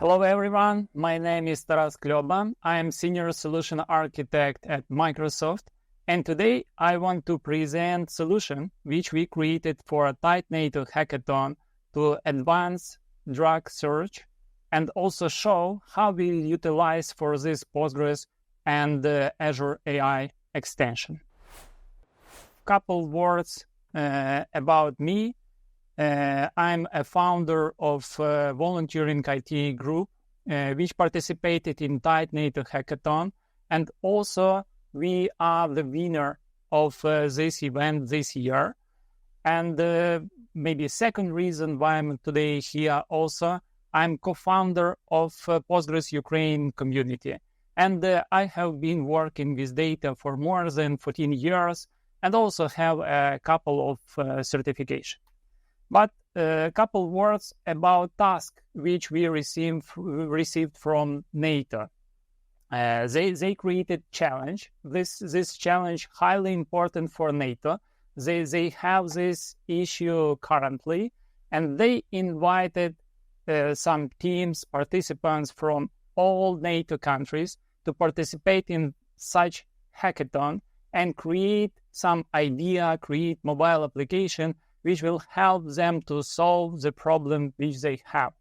Hello everyone, my name is Taras Kloba. I am Senior Solution Architect at Microsoft, and today I want to present a solution which we created for a tight NATO hackathon to advance drug search and also show how we utilize for this Postgres and Azure AI extension. Couple words about me. I'm a founder of a volunteering IT group which participated in tight NATO hackathon, and also we are the winner of this event this year. And maybe second reason why I'm today here also, I'm co-founder of Postgres Ukraine community, and I have been working with data for more than 14 years and also have a couple of certifications. But a couple words about task which we received from NATO. They created challenge. This challenge highly important for NATO. They have this issue currently, and they invited some teams, participants from all NATO countries to participate in such hackathon and create some idea, create mobile application which will help them to solve the problem which they have.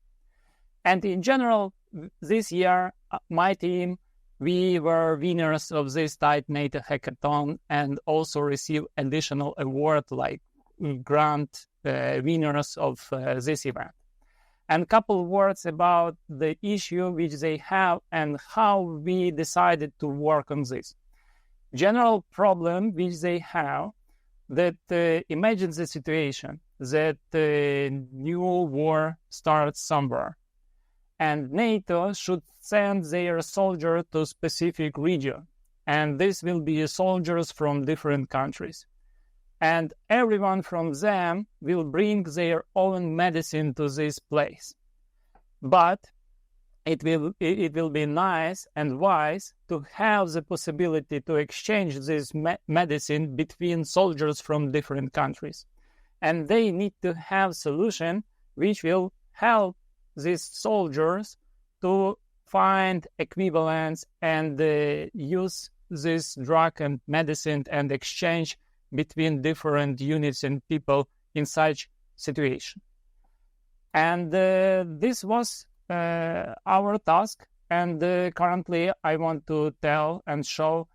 And in general, this year, my team, we were winners of this tight NATO hackathon and also received additional award like grant winners of this event. And a couple words about the issue which they have and how we decided to work on this. General problem which they have, that imagine the situation that new war starts somewhere, and NATO should send their soldier to specific region, and this will be soldiers from different countries, and everyone from them will bring their own medicine to this place. But it will be nice and wise to have the possibility to exchange this medicine between soldiers from different countries. And they need to have solution which will help these soldiers to find equivalents and use this drug and medicine and exchange between different units and people in such situation. And this was our task, and currently I want to tell and show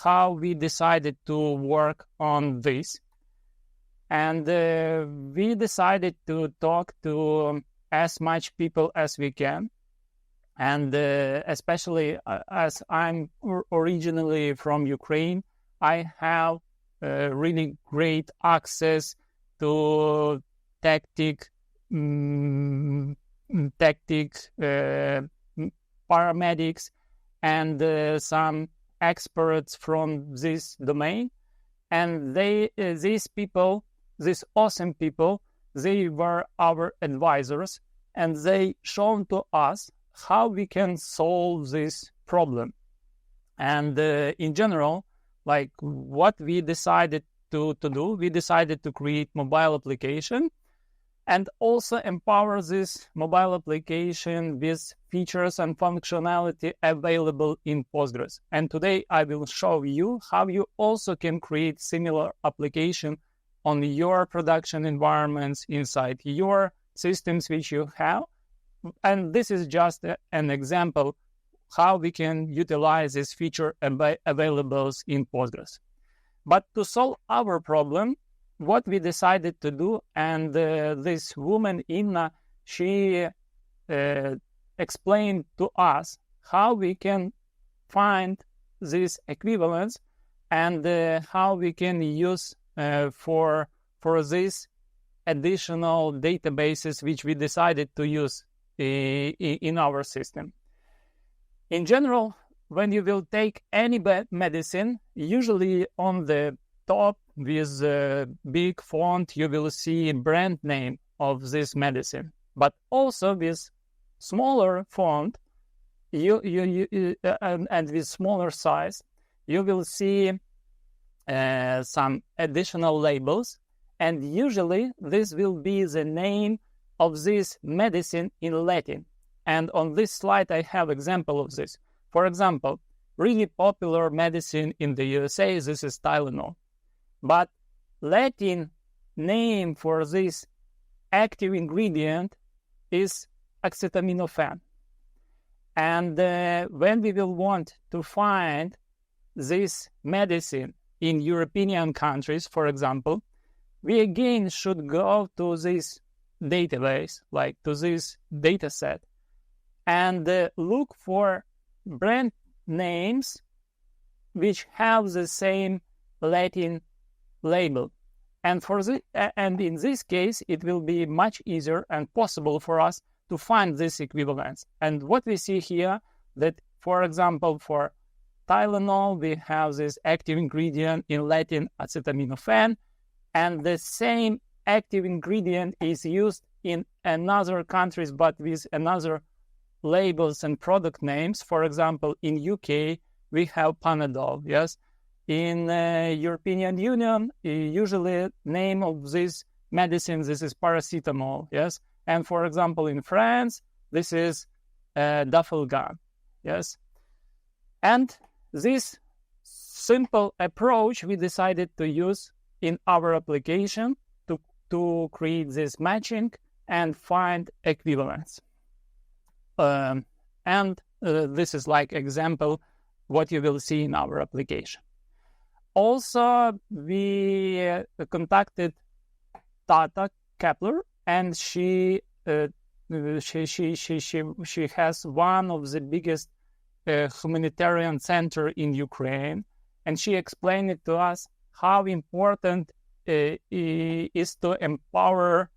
how we decided to work on this. And we decided to talk to as much people as we can, and especially as I'm originally from Ukraine, I have really great access to paramedics and some experts from this domain, and these awesome people, they were our advisors, and they shown to us how we can solve this problem. And in general, like what we decided to do, we decided to create mobile application and also empower this mobile application with features and functionality available in Postgres. And today I will show you how you also can create similar application on your production environments inside your systems which you have. And this is just an example how we can utilize this feature available in Postgres. But to solve our problem, what we decided to do, and this woman, Inna, she explained to us how we can find these equivalents and how we can use for this additional databases which we decided to use in our system. In general, when you will take any medicine, usually on the top with a big font, you will see a brand name of this medicine. But also with smaller font, and with smaller size, you will see some additional labels. And usually this will be the name of this medicine in Latin. And on this slide, I have example of this. For example, really popular medicine in the USA, this is Tylenol. But Latin name for this active ingredient is acetaminophen. And when we will want to find this medicine in European countries, for example, we again should go to this database, like to this data set, and look for brand names which have the same Latin label. And in this case, it will be much easier and possible for us to find this equivalence. And what we see here, that, for example, for Tylenol, we have this active ingredient in Latin acetaminophen, and the same active ingredient is used in another countries, but with another labels and product names. For example, in UK, we have Panadol, yes? In European Union, usually name of this medicine, this is paracetamol, yes? And for example, in France, this is Dafalgan, yes? And this simple approach we decided to use in our application to create this matching and find equivalence. This is like example what you will see in our application. Also, we contacted Tata Kepler, and she has one of the biggest humanitarian center in Ukraine, and she explained it to us how important is to empower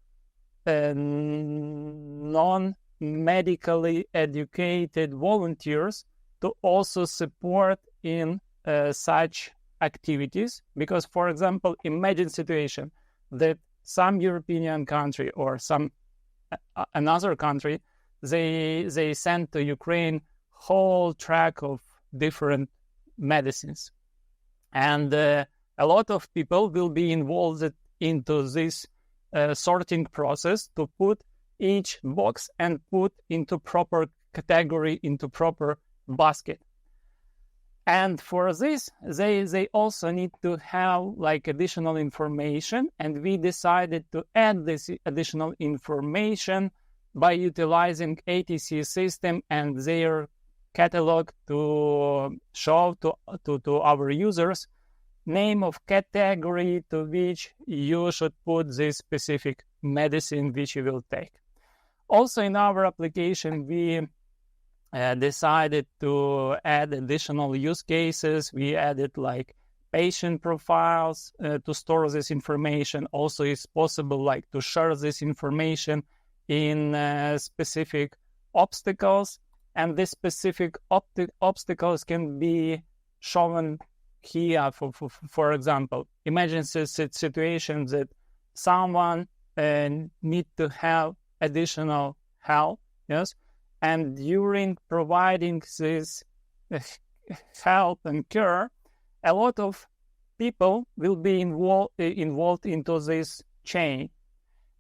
non-medically educated volunteers to also support in such activities. Because, for example, imagine situation that some European country or some another country, they send to Ukraine whole track of different medicines, and a lot of people will be involved into this sorting process to put each box and put into proper category, into proper basket. And for this, they also need to have like additional information, and we decided to add this additional information by utilizing ATC system and their catalog to show to our users name of category to which you should put this specific medicine which you will take. Also in our application, we decided to add additional use cases. We added like patient profiles to store this information. Also, it's possible like to share this information in specific obstacles, and these specific obstacles can be shown here. For example, imagine a situation that someone need to have additional help, yes, and during providing this help and care, a lot of people will be involved into this chain.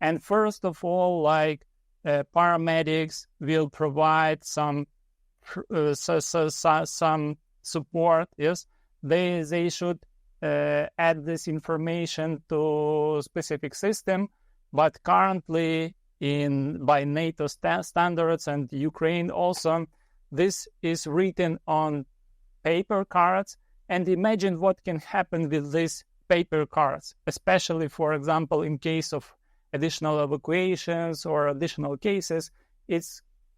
And first of all, like paramedics will provide some support. Yes, they should add this information to specific system, but currently by NATO standards and Ukraine also, this is written on paper cards. And imagine what can happen with these paper cards, especially, for example, in case of additional evacuations or additional cases. It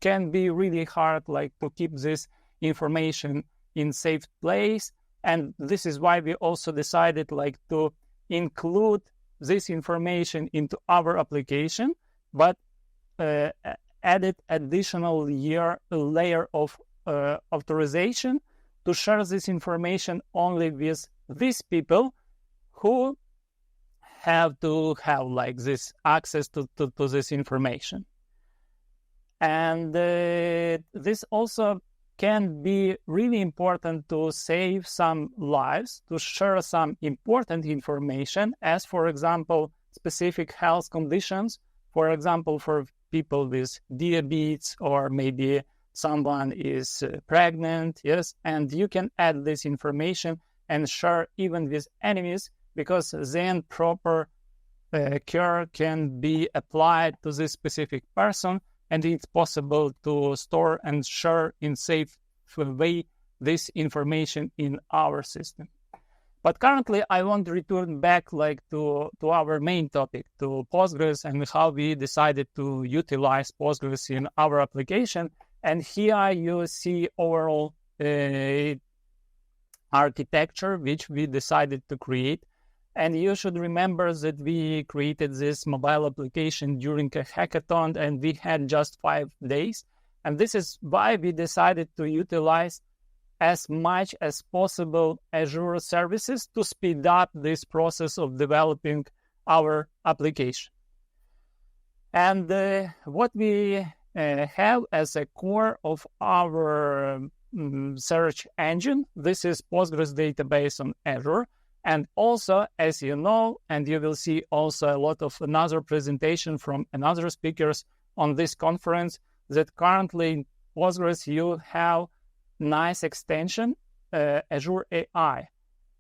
can be really hard like to keep this information in safe place. And this is why we also decided like to include this information into our application, but added additional layer of authorization to share this information only with these people who have to have like this access to this information. And this also can be really important to save some lives, to share some important information, as for example, specific health conditions, for example, for people with diabetes, or maybe someone is pregnant, yes, and you can add this information and share even with enemies, because then proper care can be applied to this specific person, and it's possible to store and share in safe way this information in our system. But currently, I want to return back to our main topic, to Postgres, and how we decided to utilize Postgres in our application. And here you see overall architecture which we decided to create. And you should remember that we created this mobile application during a hackathon, and we had just 5 days. And this is why we decided to utilize as much as possible Azure services to speed up this process of developing our application. And what we have as a core of our search engine, this is Postgres database on Azure. And also, as you know, and you will see also a lot of another presentation from another speakers on this conference, that currently in Postgres you have nice extension, Azure AI.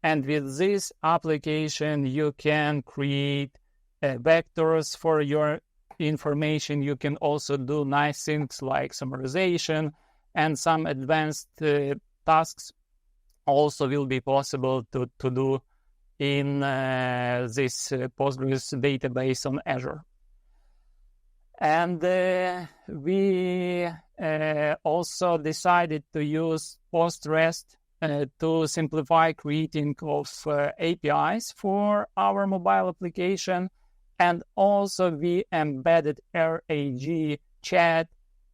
And with this application, you can create vectors for your information. You can also do nice things like summarization, and some advanced tasks also will be possible to do in this Postgres database on Azure. And we also decided to use PostgreSQL to simplify creating of APIs for our mobile application. And also we embedded RAG chat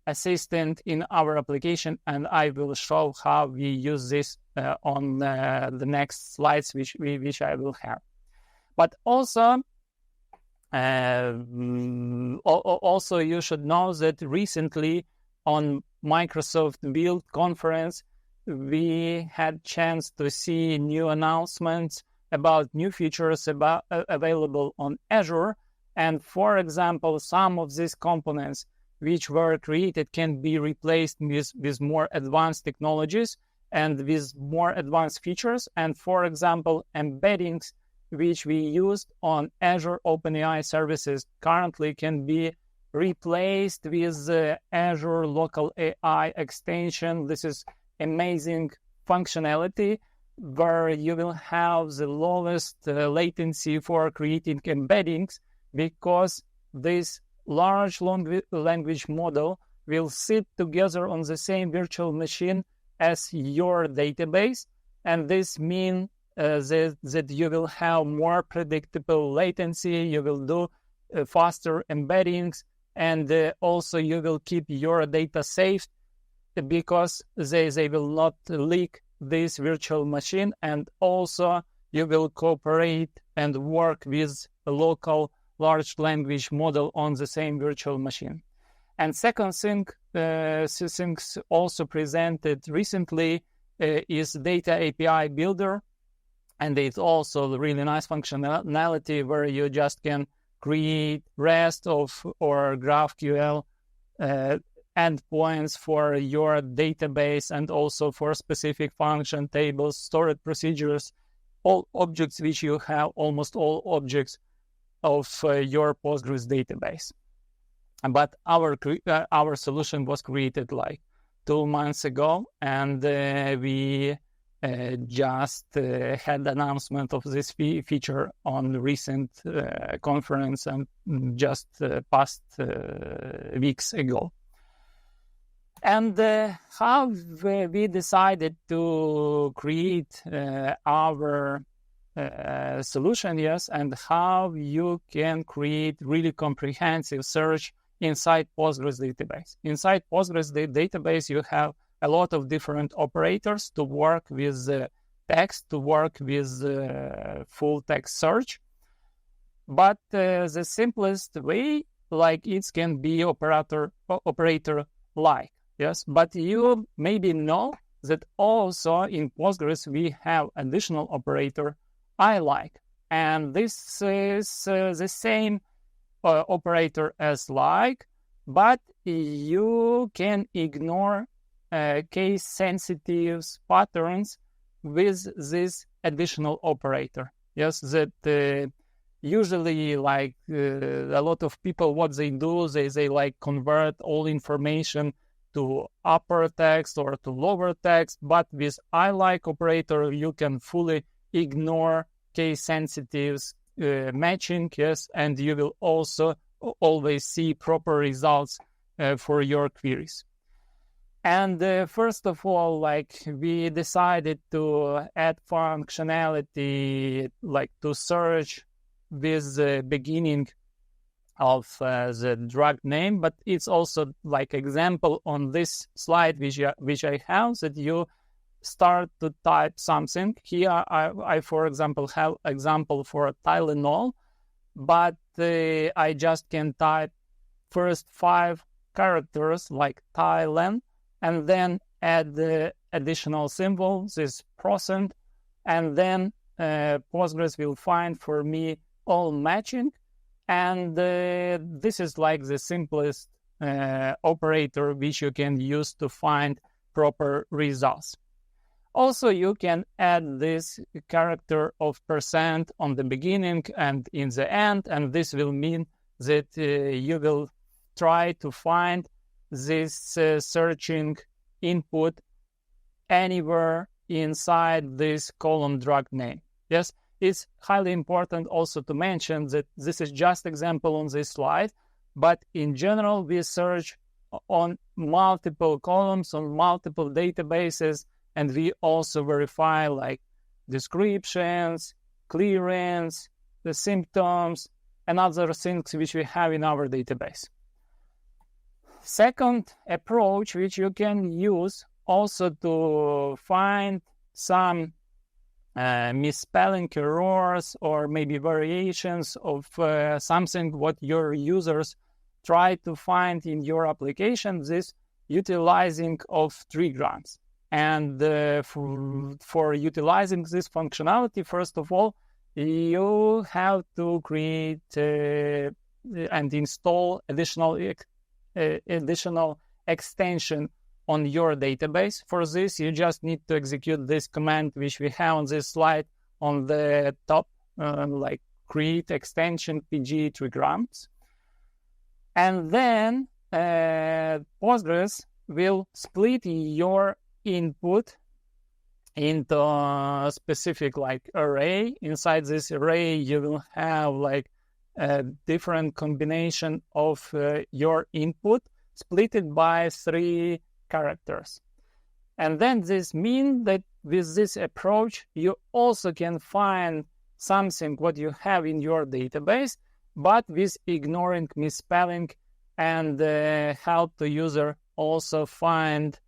assistant in our application, and I will show how we use this on the next slides, which I will have. But also you should know that recently on Microsoft Build conference, we had chance to see new announcements about new features available on Azure. And for example, some of these components which were created can be replaced with more advanced technologies and with more advanced features. And for example, embeddings which we used on Azure OpenAI services currently can be replaced with Azure Local AI extension. This is amazing functionality where you will have the lowest latency for creating embeddings, because this large language model will sit together on the same virtual machine as your database. And this means that you will have more predictable latency, you will do faster embeddings, and also you will keep your data safe, because they will not leak this virtual machine. And also you will cooperate and work with a local large language model on the same virtual machine. And second thing, things also presented recently is Data API Builder. And it's also really nice functionality where you just can create REST or GraphQL endpoints for your database, and also for specific function, tables, stored procedures, all objects which you have, almost all objects of your Postgres database. But our solution was created like 2 months ago, and we just had the announcement of this feature on the recent conference, and just past weeks ago. And how we decided to create our solution, yes, and how you can create really comprehensive search inside Postgres database. Inside Postgres database, you have a lot of different operators to work with text, to work with full text search. But the simplest way, like, it can be operator-like, yes. But you maybe know that also in Postgres we have additional operator I-like, and this is the same operator as like, but you can ignore case-sensitive patterns with this additional operator. Yes, that usually, like a lot of people, what they do, they like convert all information to upper text or to lower text, but with I like operator, you can fully ignore case-sensitive matching, yes, and you will also always see proper results for your queries. And first of all, like we decided to add functionality, like to search with the beginning of the drug name, but it's also like example on this slide which I have, that you start to type something. Here I for example have example for Tylenol, but I just can type first 5 characters like Thailand, and then add the additional symbol, this %, and then Postgres will find for me all matching. And this is like the simplest operator which you can use to find proper results. Also, you can add this character of % on the beginning and in the end, and this will mean that you will try to find this searching input anywhere inside this column drug name. Yes, it's highly important also to mention that this is just example on this slide, but in general, we search on multiple columns, on multiple databases, and we also verify like descriptions, clearance, the symptoms, and other things which we have in our database. Second approach which you can use also to find some misspelling errors or maybe variations of something what your users try to find in your application is utilizing of trigrams. And for utilizing this functionality, first of all, you have to create and install additional extension on your database. For this, you just need to execute this command which we have on this slide on the top, like create extension pg trigrams. And then Postgres will split your input into a specific like array. Inside this array, you will have like a different combination of your input split by 3 characters. And then this means that with this approach, you also can find something what you have in your database, but with ignoring misspelling, and help the user also find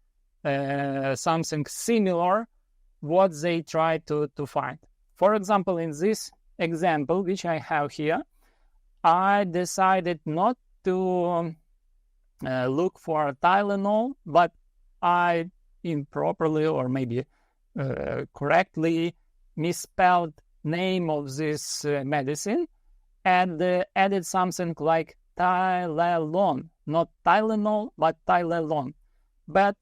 something similar what they try to find. For example, in this example, which I have here, I decided not to look for Tylenol, but I improperly or maybe correctly misspelled name of this medicine and added something like Tylenol, not Tylenol, but Tylenol. But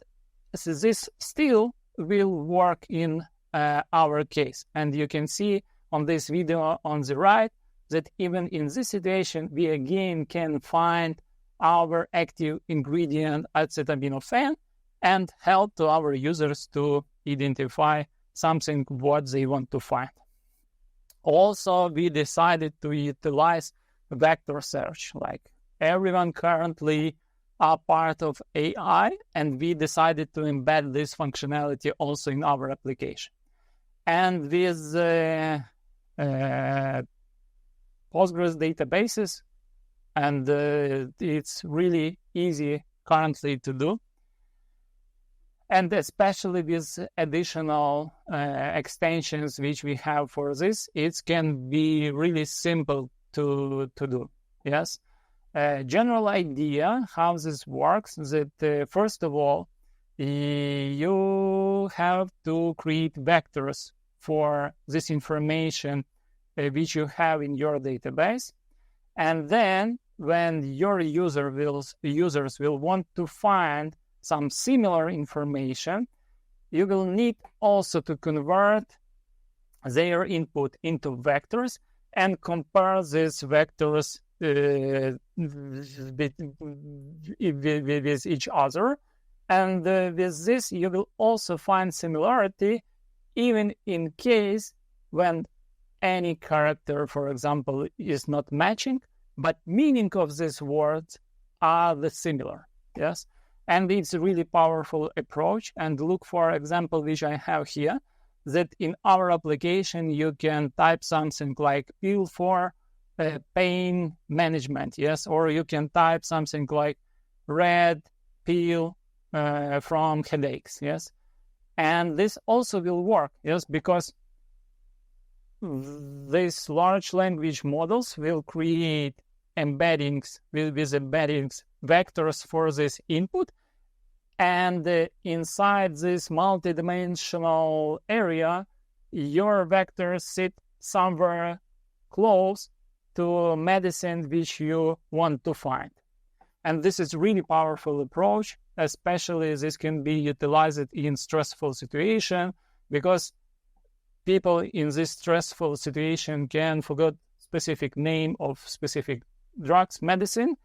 this still will work in our case. And you can see on this video on the right that even in this situation, we again can find our active ingredient acetaminophen and help to our users to identify something what they want to find. Also, we decided to utilize vector search. Like everyone currently are part of AI, and we decided to embed this functionality also in our application. And with Postgres databases, and it's really easy currently to do. And especially with additional extensions which we have for this, it can be really simple to do. Yes. General idea how this works is that first of all, you have to create vectors for this information which you have in your database. And then when your users will want to find some similar information, you will need also to convert their input into vectors and compare these vectors with each other. And with this, you will also find similarity even in case when any character, for example, is not matching, but meaning of these words are the similar. Yes. And it's a really powerful approach. And look, for example, which I have here, that in our application, you can type something like pill for pain management. Yes. Or you can type something like red pill from headaches. Yes. And this also will work. Yes. Because these large language models will create embeddings with embeddings vectors for this input, and inside this multidimensional area your vectors sit somewhere close to medicine which you want to find. And this is really powerful approach, especially this can be utilized in stressful situation, because people in this stressful situation can forget specific name of specific drugs, medicine,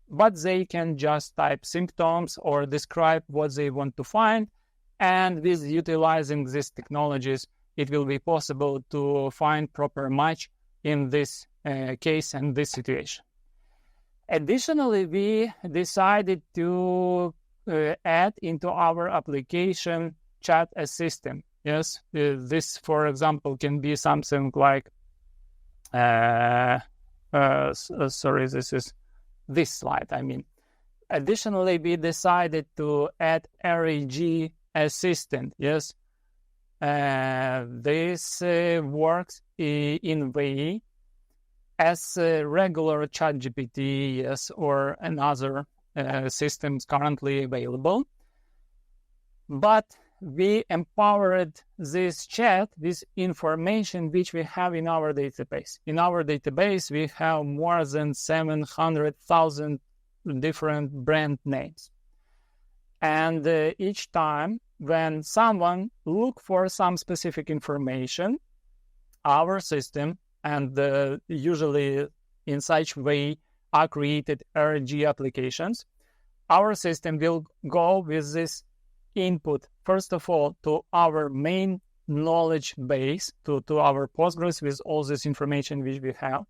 but they can just type symptoms or describe what they want to find. And with utilizing these technologies, it will be possible to find proper match in this case and this situation. Additionally, we decided to add into our application chat assistant. Yes, this, for example, can be something like, sorry, this is this slide, I mean. Additionally, we decided to add RAG assistant. Yes, this works in way as a regular ChatGPT, yes, or another systems currently available. But we empowered this chat with information which we have in our database. In our database, we have more than 700,000 different brand names. And each time when someone look for some specific information, our system, and usually in such way are created RG applications, our system will go with this input, first of all, to our main knowledge base, to our Postgres with all this information which we have,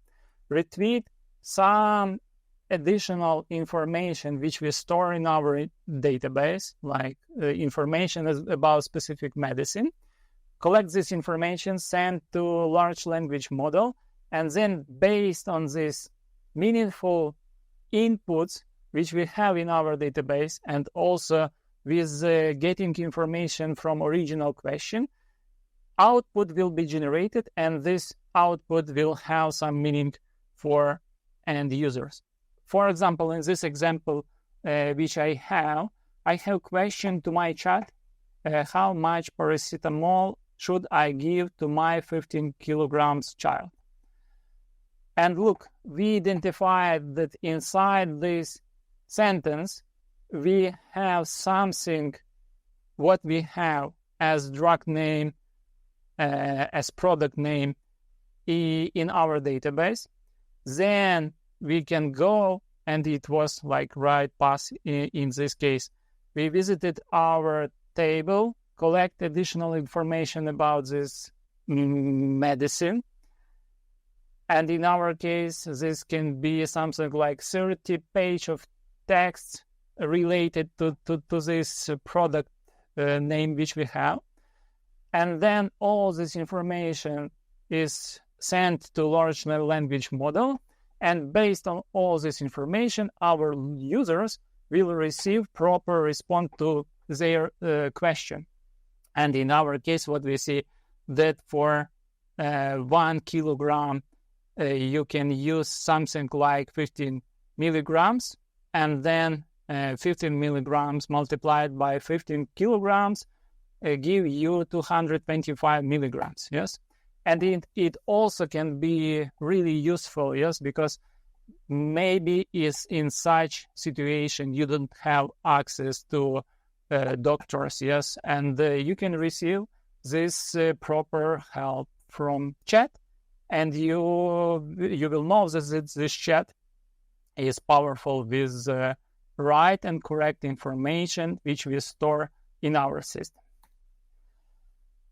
retrieve some additional information which we store in our database, like information about specific medicine, collect this information, send to large language model, and then based on this meaningful inputs which we have in our database, and also with getting information from original question, output will be generated, and this output will have some meaning for end users. For example, in this example which I have question to my chat, how much paracetamol should I give to my 15 kilograms child? And look, we identified that inside this sentence, we have something what we have as drug name, as product name in our database. Then we can go, and it was like right path in this case. We visited our table, collect additional information about this medicine. And in our case, this can be something like 30 pages of text related to this product name which we have. And then all this information is sent to large language model. And based on all this information, our users will receive proper response to their question. And in our case, what we see that for 1 kilogram, you can use something like 15 milligrams, and then 15 milligrams multiplied by 15 kilograms give you 225 milligrams, yes? And it also can be really useful, yes, because maybe is in such situation you don't have access to doctors, yes, and you can receive this proper help from chat, and you will know that this chat is powerful with right and correct information which we store in our system.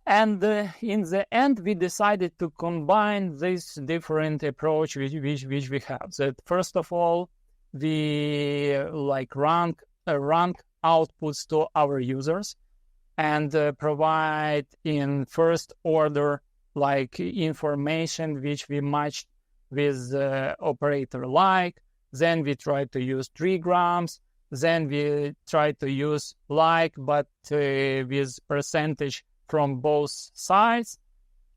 And in the end, we decided to combine this different approach which we have. That first of all, we rank outputs to our users and provide in first order information which we match with operator like. Then we try to use trigrams. Then we try to use but with percentage from both sides.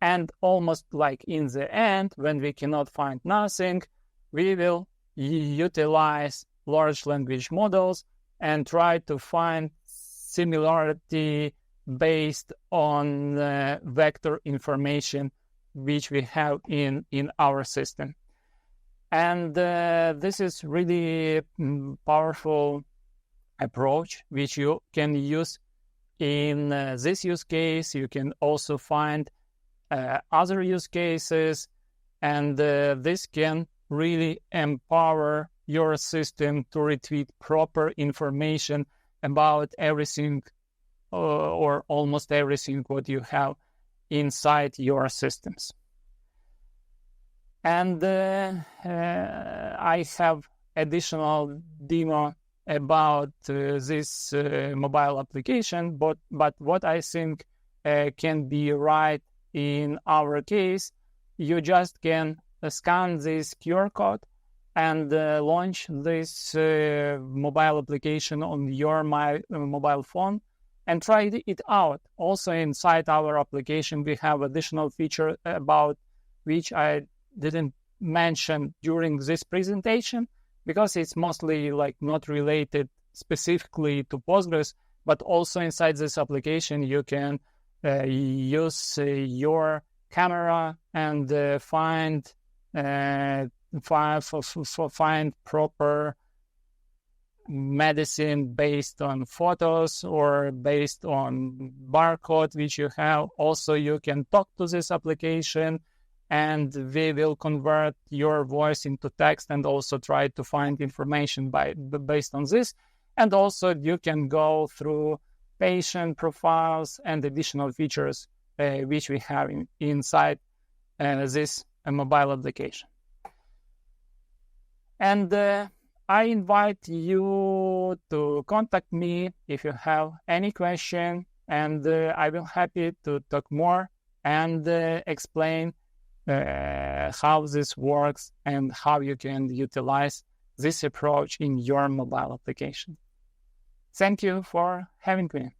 And almost in the end, when we cannot find nothing, we will utilize large language models and try to find similarity based on vector information which we have in our system. And this is really powerful approach which you can use in this use case. You can also find other use cases, and this can really empower your system to retrieve proper information about everything or almost everything what you have inside your systems. And I have additional demo about this mobile application, but what I think can be right in our case, you just can scan this QR code and launch this mobile application on your mobile phone and try it out. Also inside our application, we have additional feature about which I didn't mention during this presentation because it's mostly not related specifically to Postgres, but also inside this application you can use your camera and find proper medicine based on photos or based on barcode which you have. Also, you can talk to this application and we will convert your voice into text and also try to find information based on this. And also you can go through patient profiles and additional features which we have inside this mobile application. And I invite you to contact me if you have any question, and I will be happy to talk more and explain how this works and how you can utilize this approach in your mobile application. Thank you for having me.